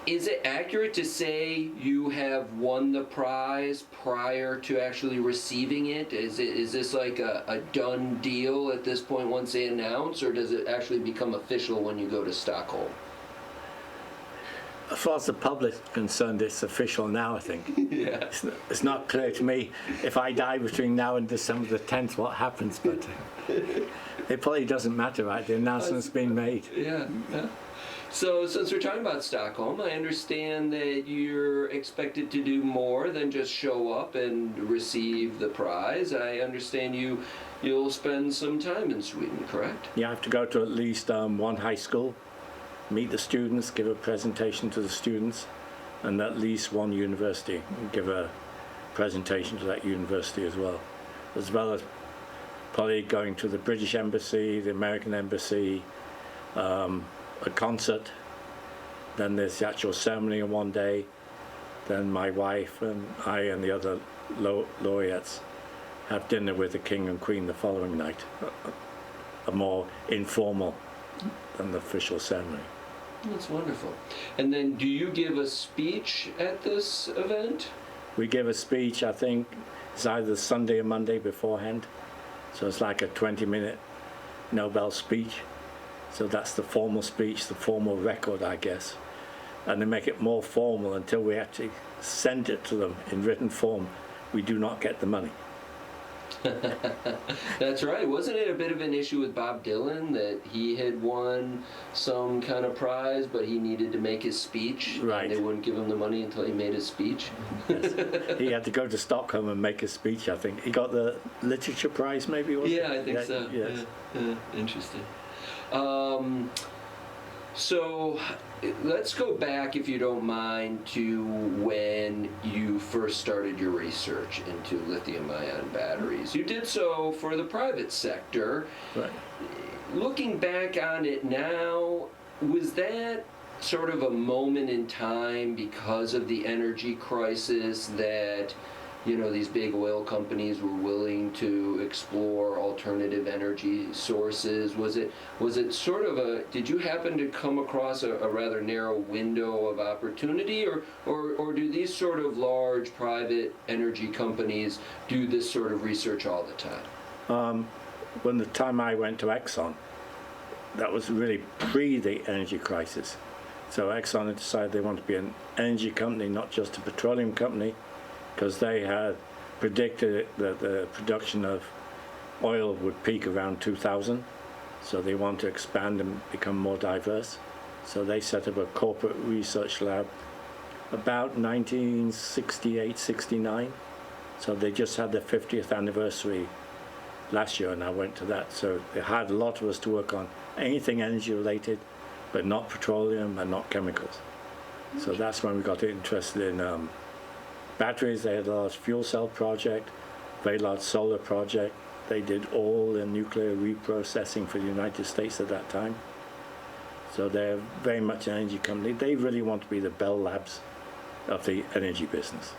Is it accurate to say you have won the prize prior to actually receiving it? Is this like a done deal at this point once they announce, or does it actually become official when you go to Stockholm? As far as the public is concerned, it's official now, I think. Yeah. It's not clear to me if I die between now and December the 10th what happens, but it probably doesn't matter, right? The announcement's been made. Yeah. So since we're talking about Stockholm, I understand that you're expected to do more than just show up and receive the prize. I understand you'll spend some time in Sweden, correct? You have to go to at least one high school, meet the students, give a presentation to the students, and at least one university, give a presentation to that university as well as probably going to the British Embassy, the American Embassy, a concert, then there's the actual ceremony on one day, then my wife and I and the other laureates have dinner with the King and Queen the following night, a more informal than the official ceremony. That's wonderful. And then do you give a speech at this event? We give a speech, I think, it's either Sunday or Monday beforehand, so it's like a 20-minute Nobel speech. So that's the formal speech, the formal record, I guess. And they make it more formal until we actually send it to them in written form. We do not get the money. That's right. Wasn't it a bit of an issue with Bob Dylan that he had won some kind of prize, but he needed to make his speech? Right. And they wouldn't give him the money until he made his speech? Yes. He had to go to Stockholm and make a speech, I think. He got the literature prize, maybe, was it? Yeah, I think so. Yes. Yeah. Interesting. So let's go back, if you don't mind, to when you first started your research into lithium-ion batteries. You did so for the private sector. Right. Looking back on it now, was that sort of a moment in time because of the energy crisis that these big oil companies were willing to explore alternative energy sources? Was it sort of did you happen to come across a rather narrow window of opportunity, or do these sort of large private energy companies do this sort of research all the time? When the time I went to Exxon, that was really pre the energy crisis. So Exxon had decided they wanted to be an energy company, not just a petroleum company, because they had predicted that the production of oil would peak around 2000. So they want to expand and become more diverse. So they set up a corporate research lab about 1968, 69. So they just had their 50th anniversary last year, and I went to that. So they had a lot of us to work on anything energy related, but not petroleum and not chemicals. So that's when we got interested in batteries. They had a large fuel cell project, very large solar project. They did all the nuclear reprocessing for the United States at that time. So they're very much an energy company. They really want to be the Bell Labs of the energy business.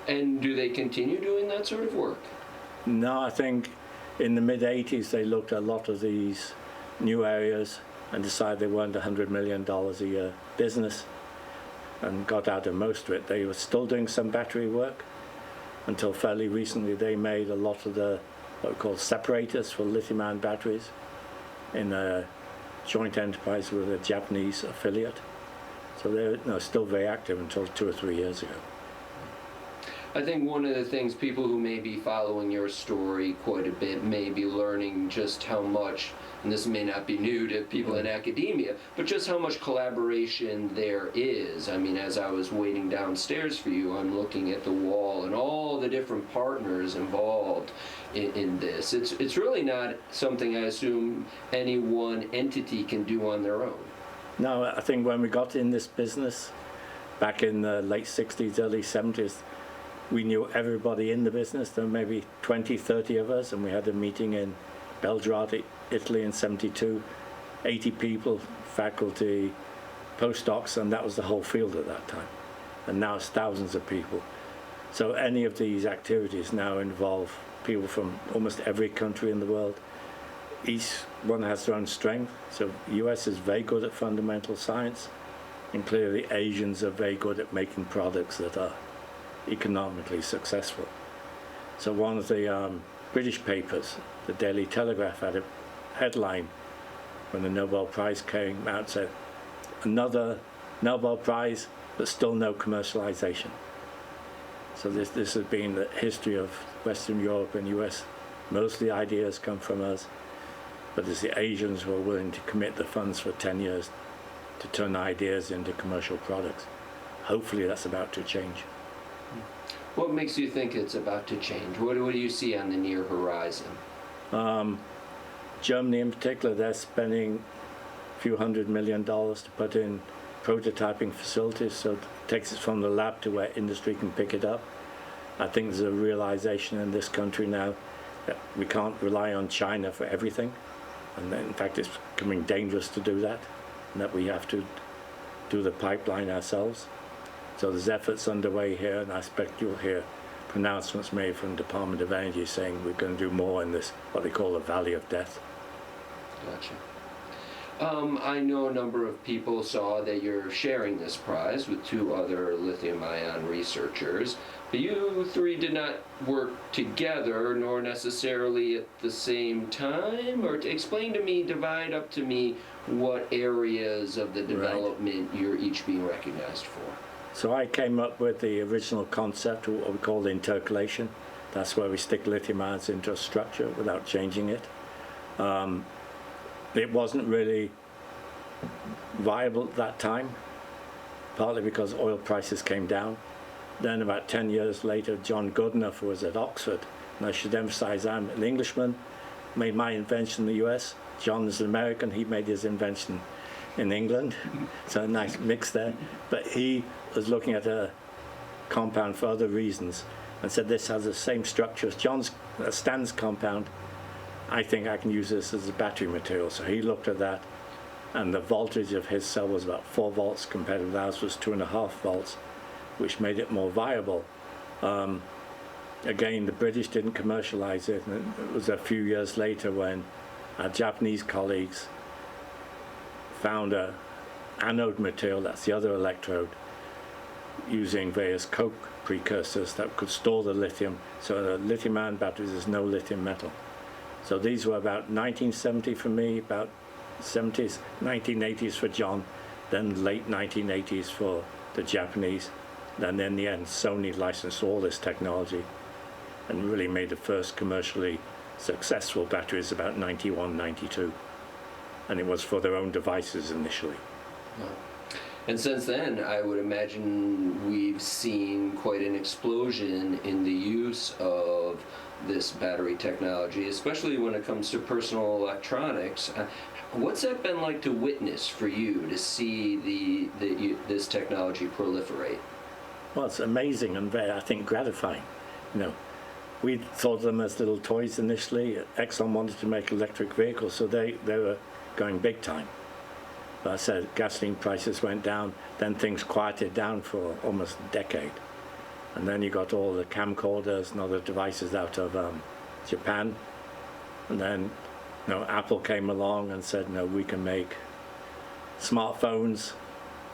And do they continue doing that sort of work? No, I think in the mid-80s they looked at a lot of these new areas and decided they weren't $100 million a year business, and got out of most of it. They were still doing some battery work until fairly recently. They made a lot of the what we call separators for lithium-ion batteries in a joint enterprise with a Japanese affiliate. So they're still very active until 2 or 3 years ago. I think one of the things people who may be following your story quite a bit may be learning just how much, and this may not be new to people in academia, but just how much collaboration there is. I mean, as I was waiting downstairs for you, I'm looking at the wall and all the different partners involved in this. It's really not something I assume any one entity can do on their own. No, I think when we got in this business back in the late 60s, early 70s, we knew everybody in the business. There were maybe 20, 30 of us, and we had a meeting in Belgrade, Italy in 72, 80 people, faculty, postdocs, and that was the whole field at that time. And now it's thousands of people. So any of these activities now involve people from almost every country in the world. Each one has their own strength. So the US is very good at fundamental science. And clearly Asians are very good at making products that are economically successful. So one of the British papers, the Daily Telegraph, had a headline when the Nobel Prize came out, said, "Another Nobel Prize, but still no commercialization." So this has been the history of Western Europe and US. Most of the ideas come from us, but it's the Asians who are willing to commit the funds for 10 years to turn ideas into commercial products. Hopefully that's about to change. What makes you think it's about to change? What do you see on the near horizon? Germany in particular, they're spending a few $100 million to put in prototyping facilities, so it takes it from the lab to where industry can pick it up. I think there's a realization in this country now that we can't rely on China for everything, and in fact it's becoming dangerous to do that, and that we have to do the pipeline ourselves. So there's efforts underway here, and I expect you'll hear pronouncements made from the Department of Energy saying we're going to do more in this, what they call the Valley of Death. Gotcha. I know a number of people saw that you're sharing this prize with two other lithium-ion researchers, but you three did not work together, nor necessarily at the same time. Or explain to me, divide up to me, what areas of the development you're each being recognized for. So I came up with the original concept, what we call intercalation. That's where we stick lithium ions into a structure without changing it. It wasn't really viable at that time, partly because oil prices came down. Then about 10 years later, John Goodenough, who was at Oxford, and I should emphasize I'm an Englishman, made my invention in the US. John is an American, he made his invention in England, so a nice mix there. But he was looking at a compound for other reasons and said this has the same structure as John's Stan's compound. I think I can use this as a battery material. So he looked at that, and the voltage of his cell was about 4 volts compared with ours was 2.5 volts, which made it more viable. Again, the British didn't commercialize it, and it was a few years later when our Japanese colleagues found a anode material, that's the other electrode, using various coke precursors that could store the lithium. So the lithium-ion batteries, there's no lithium metal. So these were about 1970 for me, about 70s, 1980s for John, then late 1980s for the Japanese. And then in the end, Sony licensed all this technology and really made the first commercially successful batteries about 91, 92. And it was for their own devices initially. Wow. And since then, I would imagine we've seen quite an explosion in the use of this battery technology, especially when it comes to personal electronics. What's that been like to witness for you, to see this technology proliferate? Well, it's amazing and very, I think, gratifying. You know, we thought of them as little toys initially. Exxon wanted to make electric vehicles, so they were going big time. But I said gasoline prices went down, then things quieted down for almost a decade. And then you got all the camcorders and other devices out of Japan. And then Apple came along and said, no, we can make smartphones,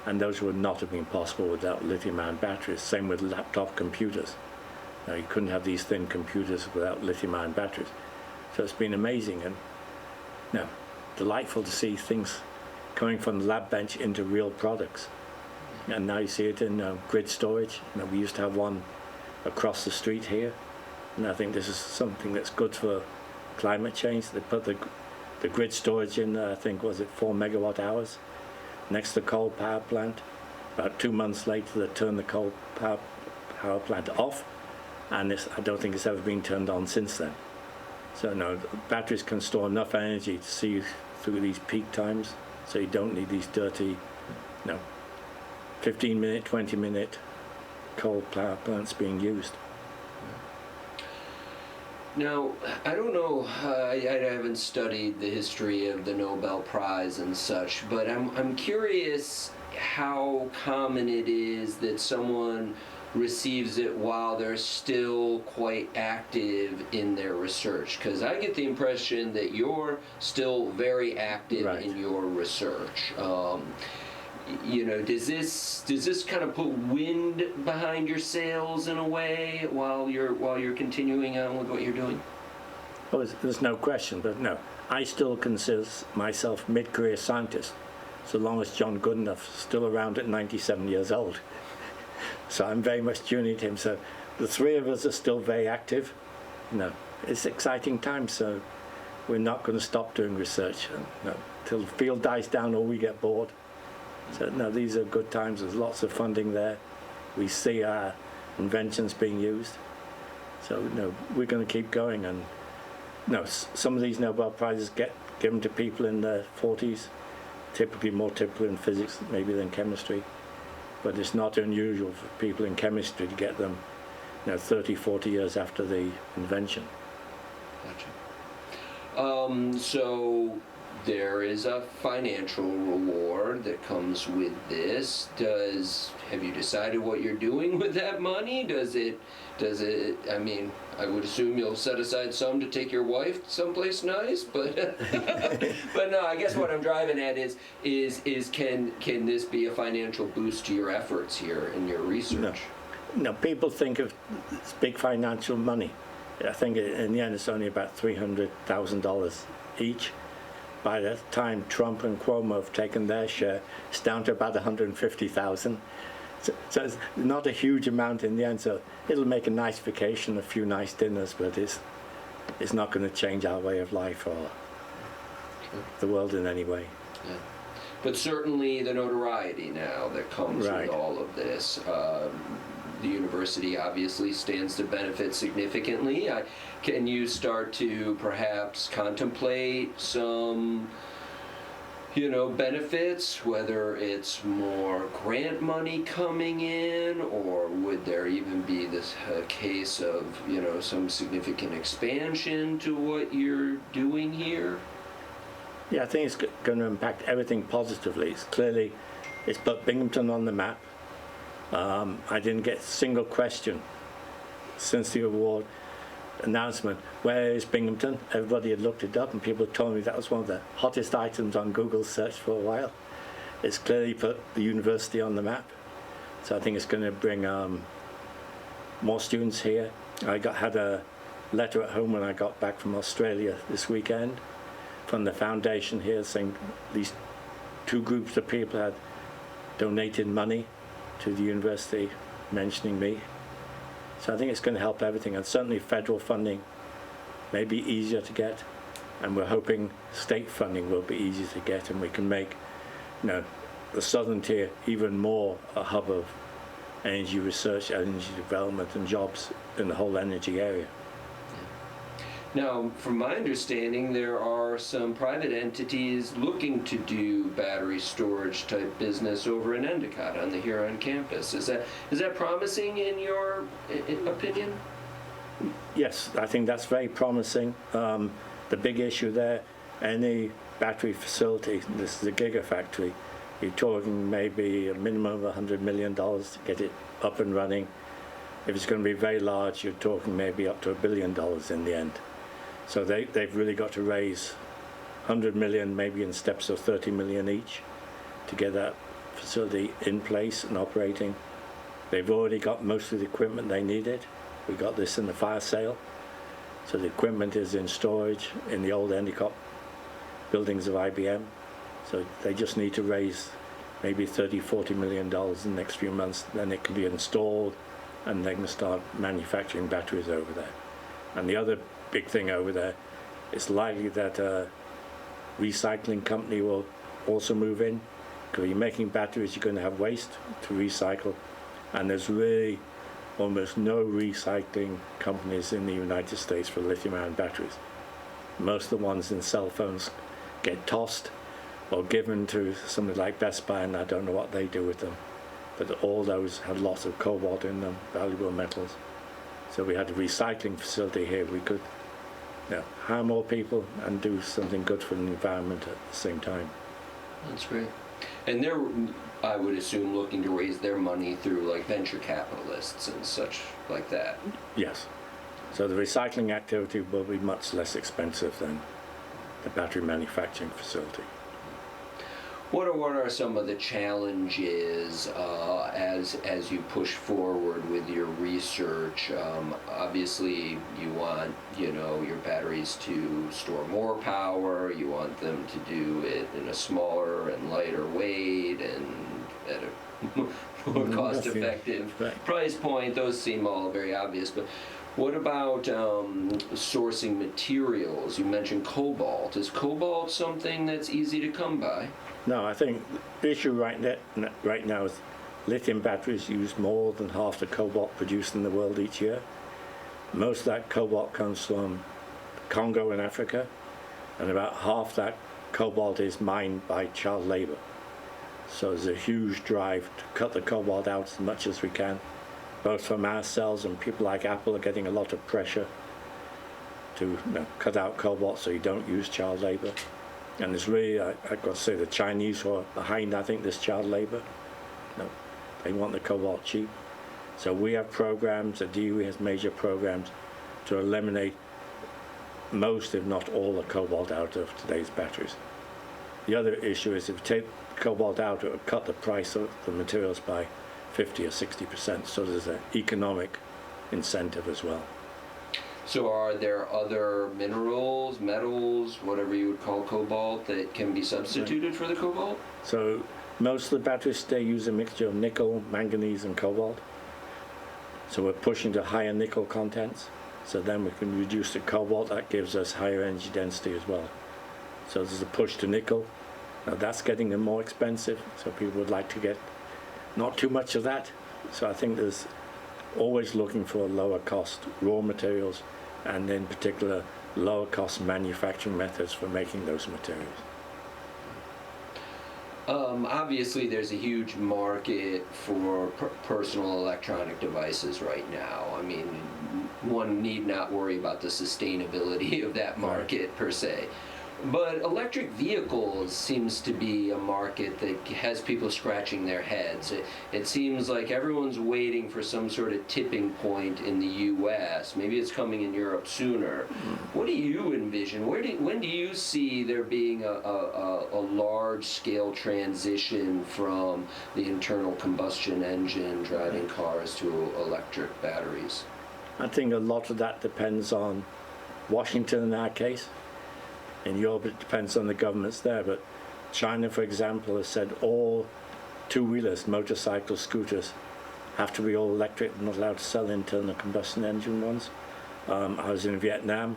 and those would not have been possible without lithium-ion batteries. Same with laptop computers. You couldn't have these thin computers without lithium-ion batteries. So it's been amazing and delightful to see things coming from the lab bench into real products. And now you see it in grid storage. We used to have one across the street here, and I think this is something that's good for climate change. They put the grid storage in there, I think, was it 4 megawatt hours, next to the coal power plant. About 2 months later, they turned the coal power plant off, and I don't think it's ever been turned on since then. So batteries can store enough energy to see you through these peak times, so you don't need these dirty, 15-minute, 20-minute coal power plants being used. Now, I don't know, I haven't studied the history of the Nobel Prize and such, but I'm curious how common it is that someone receives it while they're still quite active in their research, because I get the impression that you're still very active in your research. does this kind of put wind behind your sails in a way while you're continuing on with what you're doing? Oh, there's no question, but no. I still consider myself mid-career scientist, so long as John Goodenough's still around at 97 years old. So I'm very much tuning to him. So the three of us are still very active. It's exciting times, so we're not going to stop doing research till the field dies down or we get bored. So no, these are good times. There's lots of funding there. We see our inventions being used. So we're going to keep going. And some of these Nobel Prizes get given to people in their 40s, typically more typical in physics maybe than chemistry. But it's not unusual for people in chemistry to get them 30, 40 years after the invention. Gotcha. So there is a financial reward that comes with this. Have you decided what you're doing with that money? Does it, I mean, I would assume you'll set aside some to take your wife someplace nice, but but no, I guess what I'm driving at is can this be a financial boost to your efforts here in your research? No, people think of it's big financial money. I think in the end it's only about $300,000 each. By the time Trump and Cuomo have taken their share, it's down to about 150,000. So it's not a huge amount in the end. So it'll make a nice vacation, a few nice dinners, but it's not going to change our way of life or the world in any way. Yeah. But certainly the notoriety now that comes Right. with all of this. The university obviously stands to benefit significantly. Can you start to perhaps contemplate some, benefits, whether it's more grant money coming in, or would there even be this case of, some significant expansion to what you're doing here? Yeah, I think it's going to impact everything positively. It's put Binghamton on the map. I didn't get a single question since the award announcement. Where is Binghamton? Everybody had looked it up and people told me that was one of the hottest items on Google's search for a while. It's clearly put the university on the map. So I think it's going to bring more students here. I had a letter at home when I got back from Australia this weekend from the foundation here saying these two groups of people had donated money to the university, mentioning me. So I think it's going to help everything, and certainly federal funding may be easier to get, and we're hoping state funding will be easier to get, and we can make the southern tier even more a hub of energy research, energy development and jobs in the whole energy area. Now, from my understanding, there are some private entities looking to do battery storage type business over in Endicott on the Huron campus. Is that promising in your opinion? Yes, I think that's very promising. The big issue there, any battery facility, this is a gigafactory, you're talking maybe a minimum of $100 million to get it up and running. If it's going to be very large, you're talking maybe up to $1 billion in the end. So they've really got to raise 100 million, maybe in steps of 30 million each, to get that facility in place and operating. They've already got most of the equipment they needed. We got this in the fire sale. So the equipment is in storage in the old Endicott buildings of IBM. So they just need to raise maybe 30, 40 million dollars in the next few months. Then it can be installed and they can start manufacturing batteries over there. And the other big thing over there, it's likely that a recycling company will also move in, because when you're making batteries, you're going to have waste to recycle, and there's really almost no recycling companies in the United States for lithium-ion batteries. Most of the ones in cell phones get tossed or given to somebody like Best Buy, and I don't know what they do with them, but all those have lots of cobalt in them, valuable metals. So we had a recycling facility here. We could hire more people and do something good for the environment at the same time. That's great. And they're, I would assume, looking to raise their money through like venture capitalists and such like that. Yes. So the recycling activity will be much less expensive than the battery manufacturing facility. What are some of the challenges as you push forward with your research? Obviously, you want your batteries to store more power. You want them to do it in a smaller and lighter weight and at a more cost-effective price point. Those seem all very obvious, but what about sourcing materials? You mentioned cobalt. Is cobalt something that's easy to come by? No, I think the issue right now is lithium batteries use more than half the cobalt produced in the world each year. Most of that cobalt comes from Congo in Africa, and about half that cobalt is mined by child labor. So there's a huge drive to cut the cobalt out as much as we can, both from ourselves and people like Apple are getting a lot of pressure to cut out cobalt so you don't use child labor. And it's really, I've got to say, the Chinese who are behind, I think, this child labor. No, they want the cobalt cheap. So we have programs, the DOE has major programs to eliminate most, if not all, the cobalt out of today's batteries. The other issue is if you take cobalt out, it will cut the price of the materials by 50 or 60%. So there's an economic incentive as well. So are there other minerals, metals, whatever you would call cobalt, that can be substituted for the cobalt? So most of the batteries today use a mixture of nickel, manganese, and cobalt. So we're pushing to higher nickel contents. So then we can reduce the cobalt. That gives us higher energy density as well. So there's a push to nickel. Now that's getting more expensive. So people would like to get not too much of that. So I think there's always looking for lower cost raw materials, and in particular lower cost manufacturing methods for making those materials. Obviously, there's a huge market for personal electronic devices right now. I mean, one need not worry about the sustainability of that market per se. But electric vehicles seems to be a market that has people scratching their heads. It seems like everyone's waiting for some sort of tipping point in the U.S. Maybe it's coming in Europe sooner. What do you envision? When do you see there being a large-scale transition from the internal combustion engine driving cars to electric batteries? I think a lot of that depends on Washington in our case. In Europe, it depends on the governments there, but China, for example, has said all two-wheelers, motorcycles, scooters, have to be all electric, not allowed to sell internal combustion engine ones. I was in Vietnam.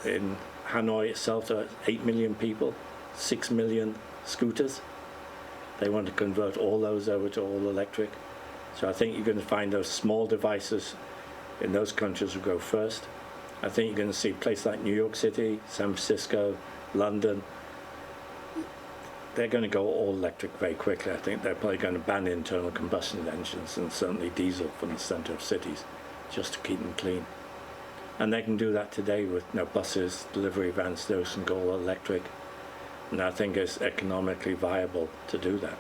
In Hanoi itself, there are 8 million people, 6 million scooters. They want to convert all those over to all electric. So I think you're going to find those small devices in those countries will go first. I think you're going to see places like New York City, San Francisco, London. They're going to go all electric very quickly. I think they're probably going to ban internal combustion engines and certainly diesel from the center of cities just to keep them clean. And they can do that today with buses, delivery vans, those can go all electric. And I think it's economically viable to do that.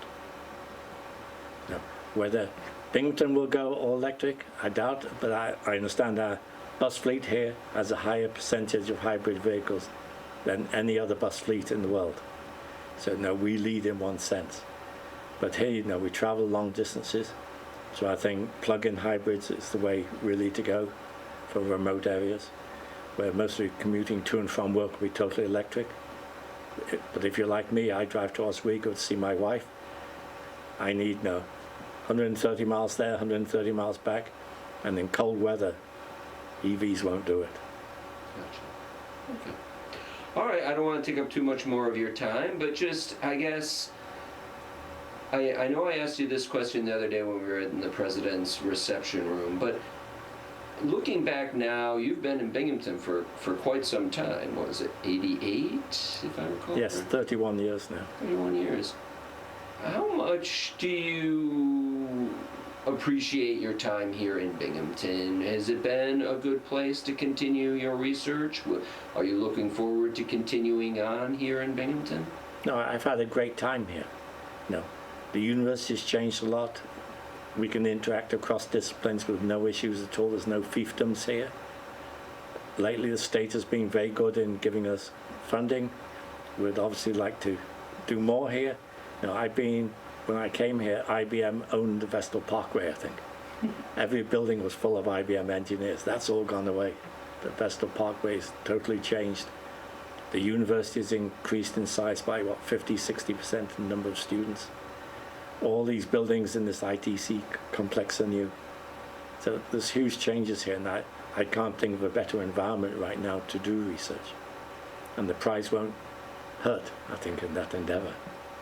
Now, whether Binghamton will go all electric, I doubt, but I understand our bus fleet here has a higher percentage of hybrid vehicles than any other bus fleet in the world. So we lead in one sense. But here, we travel long distances. So I think plug-in hybrids is the way really to go for remote areas, where mostly commuting to and from work will be totally electric. But if you're like me, I drive to Oswego to see my wife. I need 130 miles there, 130 miles back, and in cold weather, EVs won't do it. Gotcha. Okay. All right, I don't want to take up too much more of your time, but just, I guess, I know I asked you this question the other day when we were in the president's reception room, but looking back now, you've been in Binghamton for quite some time. What was it, 88, if I recall? Yes, 31 years now. 31 years. How much do you appreciate your time here in Binghamton? Has it been a good place to continue your research? Are you looking forward to continuing on here in Binghamton? No, I've had a great time here. The university's changed a lot. We can interact across disciplines with no issues at all. There's no fiefdoms here. Lately, the state has been very good in giving us funding. We'd obviously like to do more here. You know, when I came here, IBM owned the Vestal Parkway, I think. Every building was full of IBM engineers. That's all gone away. The Vestal Parkway is totally changed. The university has increased in size by, 50-60% in the number of students. All these buildings in this ITC complex are new. So there's huge changes here, and I can't think of a better environment right now to do research. And the prize won't hurt, I think, in that endeavor.